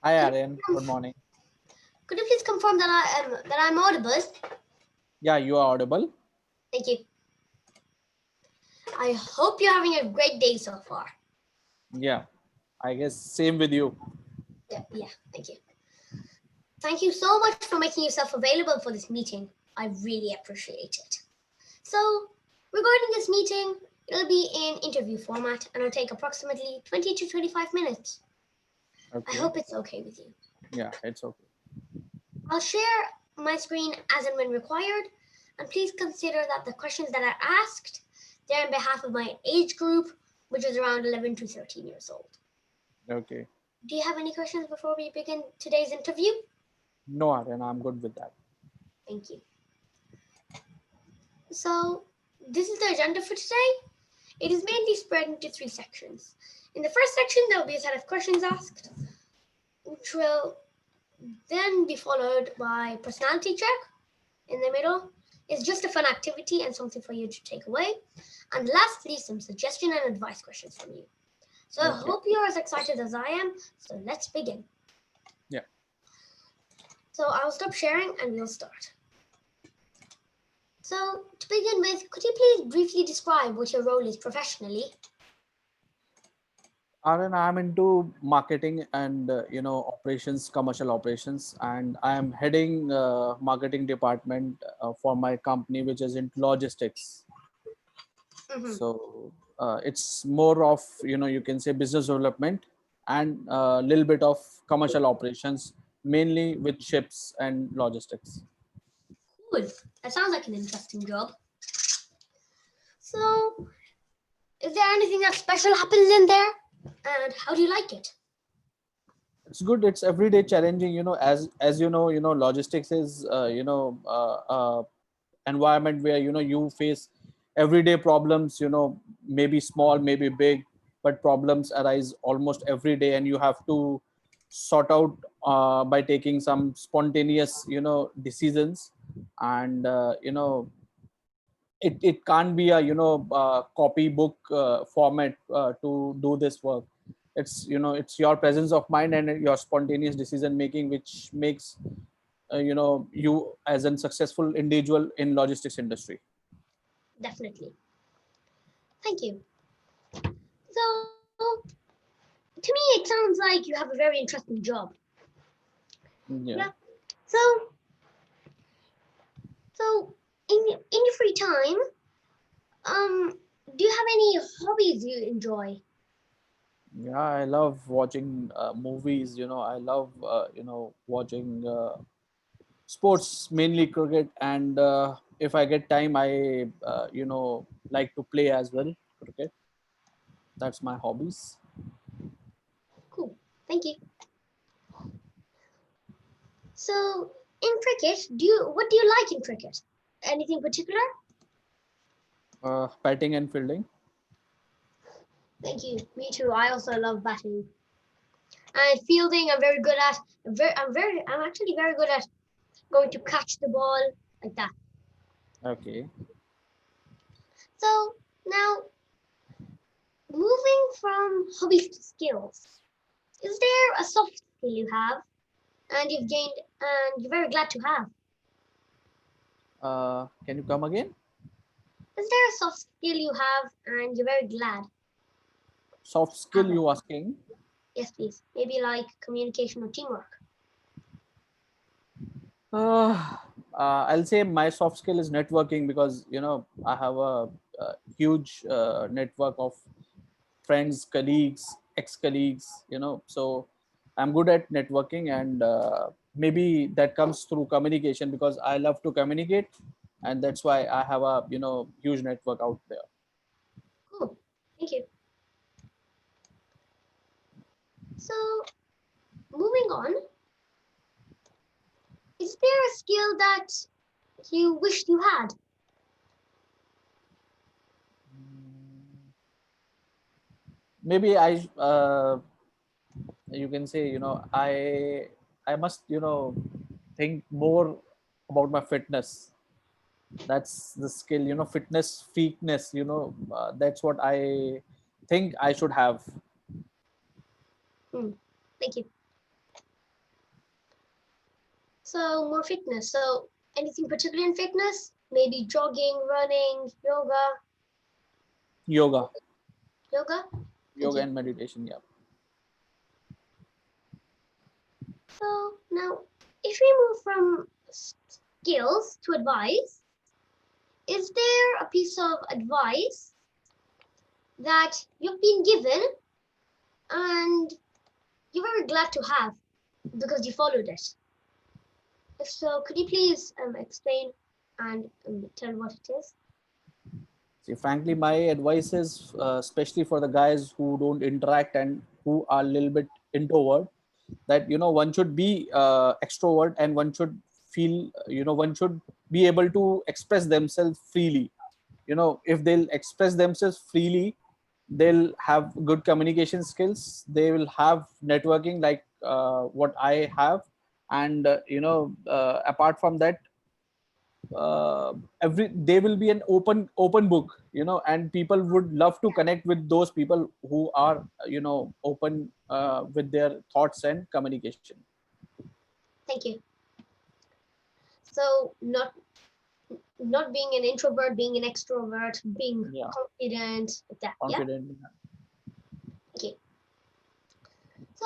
Hi Could you, Aryan, good morning. could you please confirm that I'm audible? Yeah, you are audible. Thank you. I hope you're having a great day so far. Yeah, I guess same with you. Yeah, thank you. Thank you so much for making yourself available for this meeting. I really appreciate it. So, regarding this meeting, it'll be in interview format and it'll take approximately 20 to 25 minutes. I Okay. hope it's okay with you. Yeah, it's okay. I'll share my screen as and when required, and please consider that the questions that are asked, they're on behalf of my age group, which is around 11 to 13 years old. Okay. Do you have any questions before we begin today's interview? No, Aryan, I'm good with that. Thank you. So, this is the agenda for today. It is mainly spread into three sections. In the first section, there will be a set of questions asked, which will then be followed by personality check. In the middle is just a fun activity and something for you to take away. And lastly, some suggestion and advice questions from you. So I Okay. hope you're as excited as I am. So let's begin. Yeah. So I'll stop sharing and we'll start. So to begin with, could you please briefly describe what your role is professionally? Aryan, I'm into marketing and operations, commercial operations, and I am heading marketing department for my company, which is in logistics. Mm-hmm. So it's more of you can say business development and a little bit of commercial operations, mainly with ships and logistics. Cool. That sounds like an interesting job. So, is there anything that special happens in there? And how do you like it? It's good. It's everyday challenging, as logistics is environment where you face everyday problems, maybe small, maybe big, but problems arise almost every day, and you have to sort out by taking some spontaneous decisions. And it can't be a copy book format to do this work. It's your presence of mind and your spontaneous decision making which makes you as a successful individual in logistics industry. Definitely. Thank you. So, to me, it sounds like you have a very interesting job. Yeah. Yeah. So, so in your free time, um, do you have any hobbies you enjoy? Yeah, I love watching movies. I love watching sports, mainly cricket, and if I get time, I like to play as well cricket. That's my hobbies. Cool. Thank you. So, in cricket, what do you like in cricket? Anything particular? Batting and fielding. Thank you. Me too. I also love batting and fielding. I'm very good at. I'm actually very good at going to catch the ball like that. Okay. So now, moving from hobbies to skills, is there a soft skill you have and you've gained and you're very glad to have? Can you come again? Is there a soft skill you have and you're very glad to Soft skill have it? you asking? Yes, please. Maybe like communication or teamwork. I'll say my soft skill is networking because I have a huge network of friends, colleagues, ex-colleagues. So I'm good at networking, and maybe that comes through communication because I love to communicate, and that's why I have a huge network out there. Cool. Thank you. So moving on, is there a skill that you wished you had? Maybe you can say I must think more about my fitness. That's the skill, fitness freakness, that's what I think I should have. Hmm. Thank you. So more fitness. So anything particular in fitness? Maybe jogging, running, yoga. Yoga, Yoga. yoga Okay. and meditation. Yeah. So now, if we move from skills to advice, is there a piece of advice that you've been given and you're very glad to have because you followed it? If so, could you please explain and tell what it is? See, frankly, my advice is, especially for the guys who don't interact and who are a little bit introvert, that one should be extrovert, and one should feel, one should be able to express themselves freely. If they'll express themselves freely, they'll have good communication skills. They will have networking like what I have, and apart from that, every they will be an open book, and people would love to connect with those people who are open with their thoughts and communication. Thank you. So not being an introvert, being an extrovert, being Yeah, confident, like that. Yeah. confident. Okay. So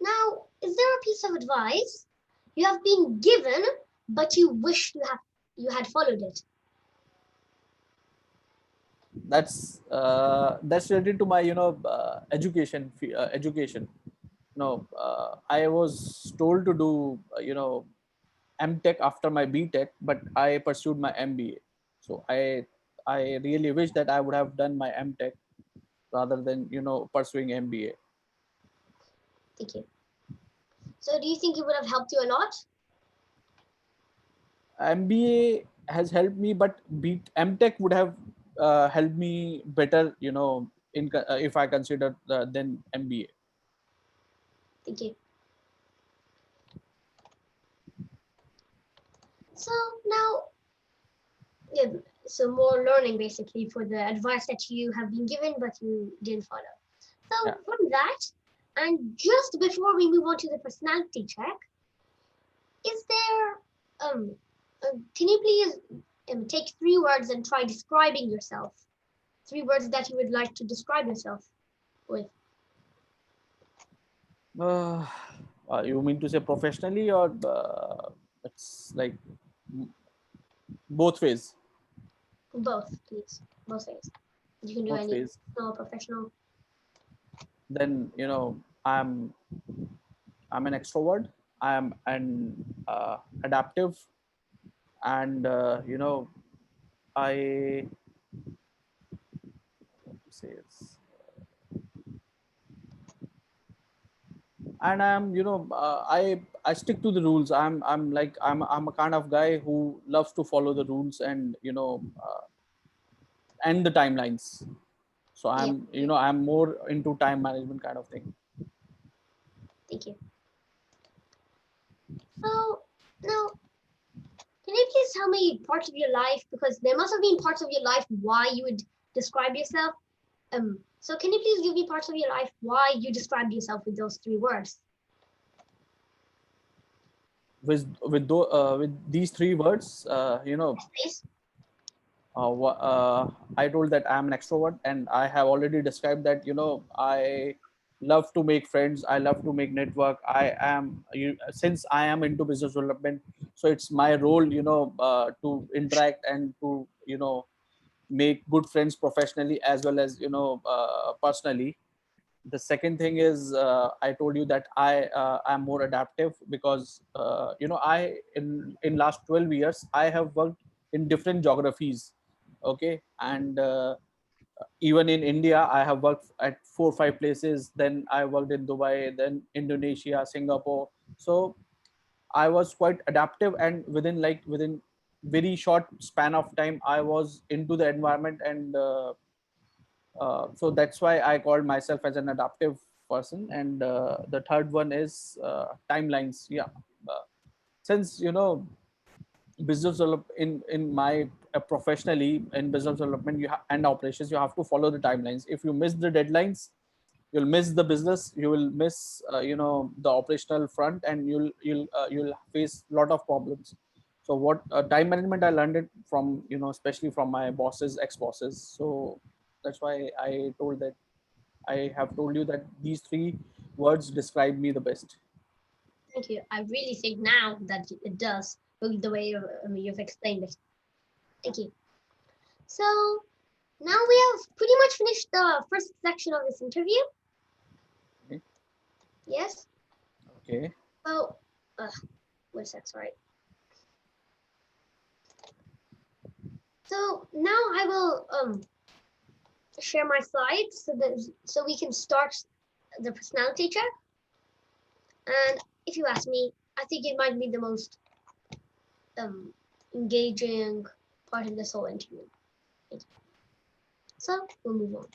now, is there a piece of advice you have been given, but you wish you had followed it? That's related to my education. I was told to do MTech after my BTech, but I pursued my MBA. So I really wish that I would have done my MTech rather than pursuing MBA. Thank you. So do you think it would have helped you a lot? MBA has helped me, but MTech would have helped me better, if I consider than MBA. Thank you. So now, yeah, so more learning basically for the advice that you have been given, but you didn't follow. Yeah. So from that, and just before we move on to the personality check, is there can you please take 3 words and try describing yourself? 3 words that you would like to describe yourself with. Uh, you mean to say professionally, or it's like both ways? Both, please. Both ways. You can do Both any ways. personal, professional. Then I'm an extrovert. I'm an adaptive, and I what to say is, and I'm I stick to the rules. I'm a kind of guy who loves to follow the rules, and and the timelines. So Yeah, I'm more into time management kind of thing. thank you. So now, can you please tell me parts of your life because there must have been parts of your life why you would describe yourself. So can you please give me parts of your life why you described yourself with those 3 words? With these 3 words, Please. I told that I'm an extrovert, and I have already described that I love to make friends. I love to make network. Since I am into business development, so it's my role, to interact and to make good friends professionally as well as personally. The second thing is, I told you that I am more adaptive because I in last 12 years I have worked in different geographies. Okay, and even in India I have worked at 4 or 5 places. Then I worked in Dubai, then Indonesia, Singapore. So I was quite adaptive, and within very short span of time I was into the environment, and so that's why I called myself as an adaptive person. And the third one is timelines. Yeah, uh, since business develop in my professionally in business development, and operations, you have to follow the timelines. If you miss the deadlines, you'll miss the business, you will miss the operational front, and you'll face a lot of problems. So what time management, I learned it from, especially from my bosses, ex bosses. So that's why I told that, I have told you that these three words describe me the best. Thank you. I really think now that it does, the way you've explained it. Thank you. So now we have pretty much finished the first section of this interview. Okay. Yes. Okay. So, what is that? Sorry. So now I will share my slides so we can start the personality check. And if you ask me, I think it might be the most engaging part of this whole interview. So we'll move on.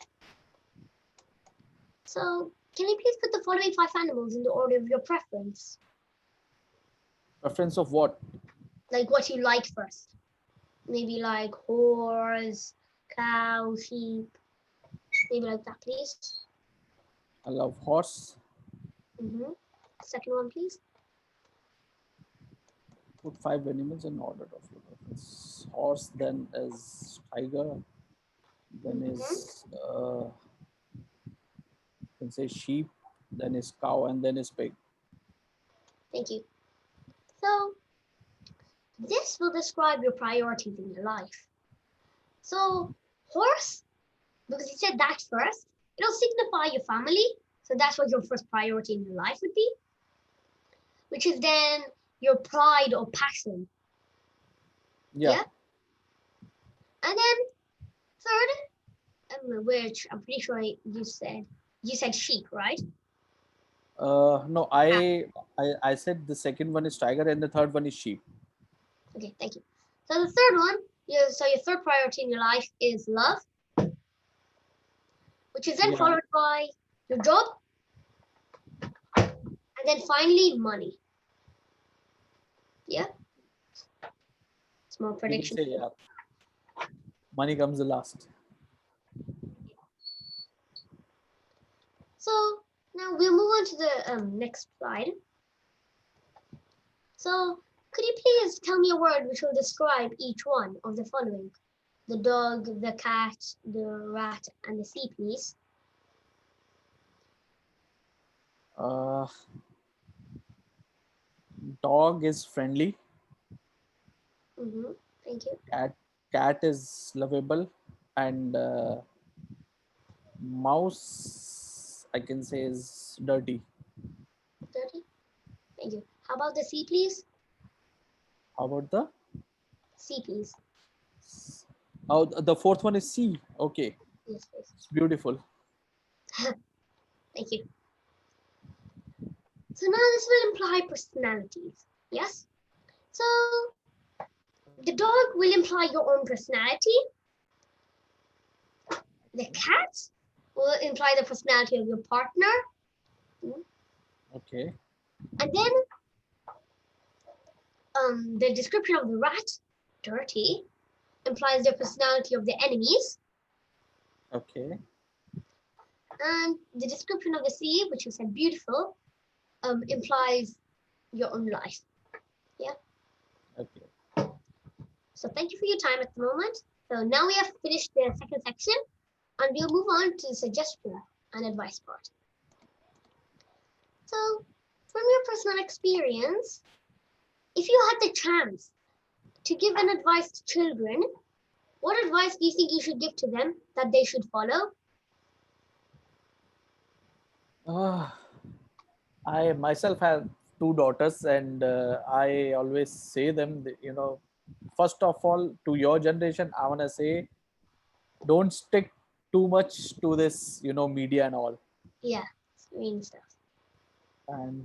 So can you please put the following 5 animals in the order of your preference? Preference of what? Like what you like first. Maybe like horse, cow, sheep. Maybe like that, please. I love horse. Mm-hmm. Second one, please. Put five animals in order of your preference. Horse, then is tiger, then Mm-hmm. is can say sheep, then is cow, and then is pig. Thank you. So this will describe your priorities in your life. So horse, because you said that first, it'll signify your family. So that's what your first priority in your life would be, which is then your pride or passion. Yeah. Yeah. And then third, which I'm pretty sure you said sheep, right? No, I said the second one is tiger and the third one is sheep. Okay, thank you. So the third one, so your third priority in your life is love, which is then Yeah. followed by your job, and then finally money. Yeah, small You can prediction. say, yeah. Money comes the last. So now we'll move on to the next slide. So could you please tell me a word which will describe each one of the following? The dog, the cat, the rat, and the sea, please. Uh, Dog is friendly. Mm-hmm. Thank you. Cat is lovable, and mouse, I can say, is dirty. Dirty. Thank you. How about the sea, please? How about the? Sea, please. Oh, the fourth one is C. Okay, Yes, please. it's beautiful. Thank you. So now this will imply personalities. Yes? So the dog will imply your own personality. The cat will imply the personality of your partner. Okay. And then the description of the rat, dirty, implies the personality of the enemies. Okay. And the description of the sea, which you said beautiful, implies your own life. Yeah. Okay. So thank you for your time at the moment. So now we have finished the second section, and we'll move on to the suggestion and advice part. So, from your personal experience, if you had the chance to give an advice to children, what advice do you think you should give to them that they should follow? Uh, I myself have two daughters, and I always say them, first of all, to your generation, I want to say, don't stick too much to this, media and all, Yeah, screen stuff. and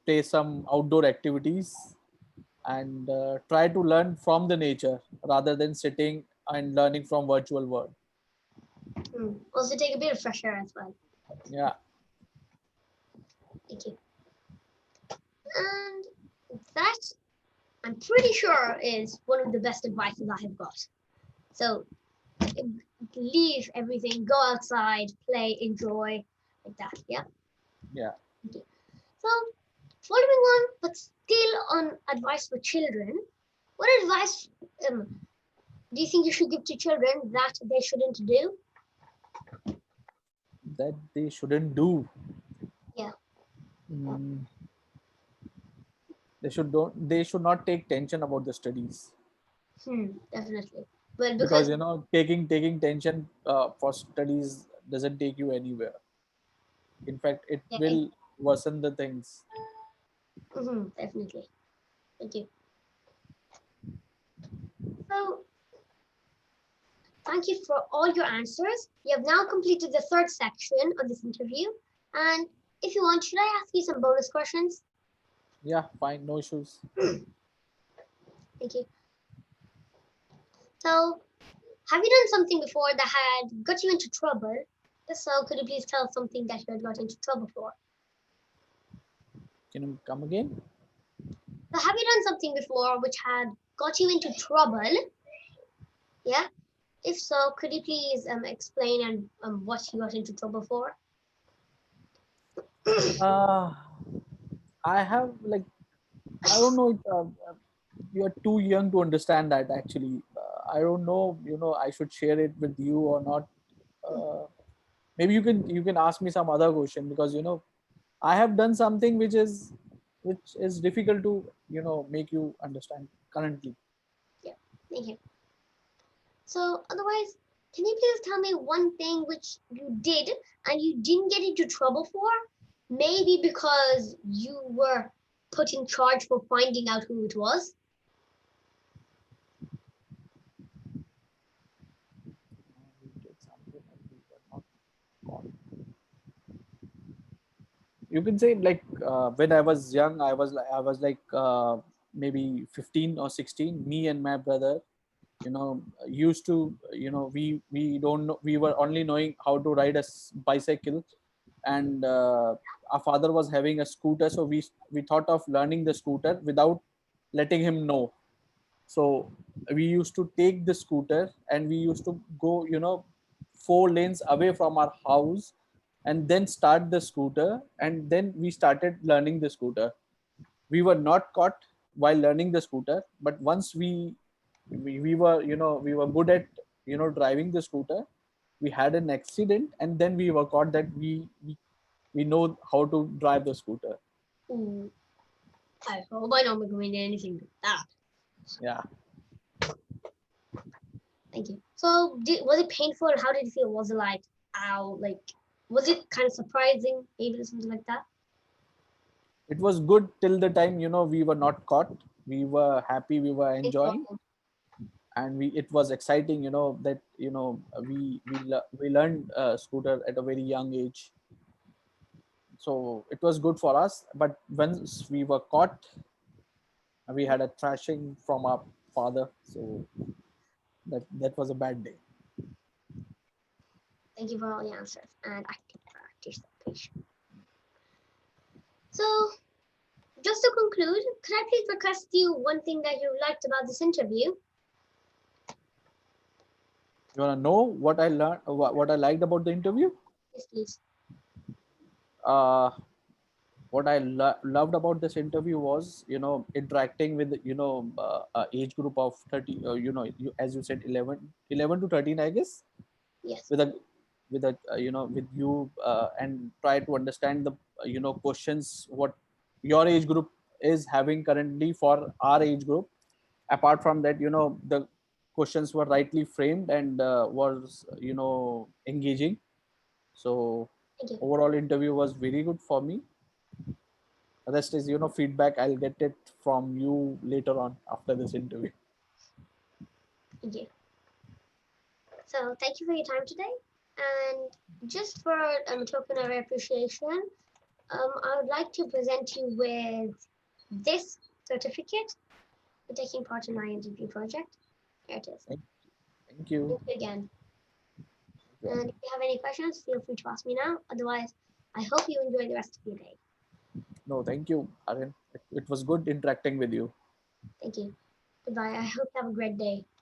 play some outdoor activities, and try to learn from the nature rather than sitting and learning from virtual world. Also, take a bit of fresh air as well. Yeah. Thank you. And that, I'm pretty sure, is one of the best advices I have got. So, leave everything, go outside, play, enjoy, like that. Yeah. Yeah, Okay. So, following on, but still on advice for children, what advice do you think you should give to children that they shouldn't do? that they shouldn't do. Yeah. Mm, they should not take tension about the studies, Definitely. Well, because because taking tension for studies doesn't take you anywhere. In fact, it yeah, will worsen the things. definitely. Thank you. So, thank you for all your answers. You have now completed the third section of this interview. And if you want, should I ask you some bonus questions? Yeah, fine, no issues. Thank you. So, have you done something before that had got you into trouble? If so, could you please tell us something that you had got into trouble for? Can you come again? So, have you done something before which had got you into trouble? Yeah. If so, could you please explain and what you got into trouble for? uh I have, like, I don't know. You're too young to understand that. Actually, I don't know. I should share it with you or not. Uh, Maybe you can ask me some other question, because I have done something which is difficult to make you understand currently. Yeah. Thank you. So, otherwise, can you please tell me one thing which you did and you didn't get into trouble for? Maybe because you were put in charge for finding out who it was. We did something and we were not caught. You can say, like, when I was young, I was like maybe 15 or 16. Me and my brother, used to, we don't know, we were only knowing how to ride a bicycle. And our father was having a scooter, so we thought of learning the scooter without letting him know. So we used to take the scooter and we used to go, 4 lanes away from our house, and then start the scooter, and then we started learning the scooter. We were not caught while learning the scooter, but once we were, we were good at driving the scooter. We had an accident, and then we were caught that we know how to drive the scooter. Ooh, I hope I don't recommend anything to that. Yeah, Thank you. So, was it painful? How did it feel? Was it like, ow, like, was it kind of surprising? Maybe something like that? it was good till the time we were not caught. We were happy, we were enjoying, Enjoyable. and it was exciting, that we learned scooter at a very young age. So it was good for us, but once we were caught, we had a thrashing from our father. So that was a bad day. Thank you for all the answers and active participation. So, just to conclude, could I please request you one thing that you liked about this interview? You want to know what I learned, what I liked about the interview? Yes, please. uh what I loved about this interview was, interacting with, age group of 30, as you said, 11 to 13, I guess, Yes. with a with you, and try to understand the questions what your age group is having currently for our age group. Apart from that, the questions were rightly framed and was engaging. So Thank you. overall interview was very good for me. Rest is feedback, I'll get it from you later on after this interview. Thank you. So, thank you for your time today. And just for token of appreciation, I would like to present you with this certificate for taking part in our interview project. Here it is. Thank you. Thank you again. Yeah. And if you have any questions, feel free to ask me now. Otherwise, I hope you enjoy the rest of your day. No, thank you, Aryan. It was good interacting with you. Thank you. Goodbye. I hope you have a great day.